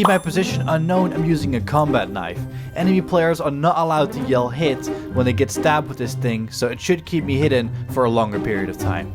Keep my position unknown, I'm using a combat knife. Enemy players are not allowed to yell hit when they get stabbed with this thing, so it should keep me hidden for a longer period of time.